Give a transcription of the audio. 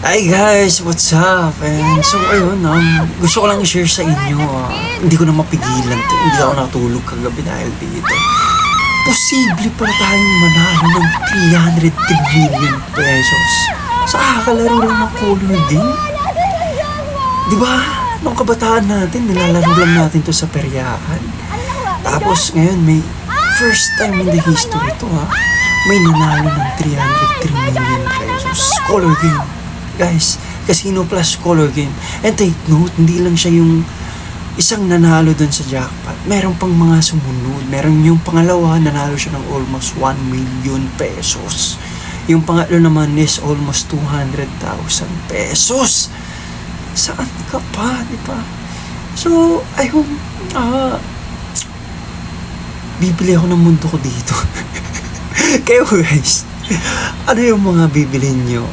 Hi guys, what's up? And so ayun, gusto ko lang i-share sa inyo. Hindi ko na mapigilan to. Hindi ako natulog kagabi dahil dito. Posible pala tayong manalo ng 303 million pesos sa kakalaro lang ng color game. Di ba? Nung kabataan natin, nilalaro lang natin to sa peryahan. Tapos ngayon may first time in the history to may nanalo ng 303 million pesos. Color game. Guys, Casino Plus color game. And take note, hindi lang siya yung isang nanalo dun sa jackpot. Meron pang mga sumunod. Meron yung pangalawa, nanalo siya ng almost 1 million pesos. Yung pangatlo naman is almost 200,000 pesos. Saan ka pa, di ba? So, ayun, bibili ako ng mundo ko dito. Kayo guys, ano yung mga bibili nyo?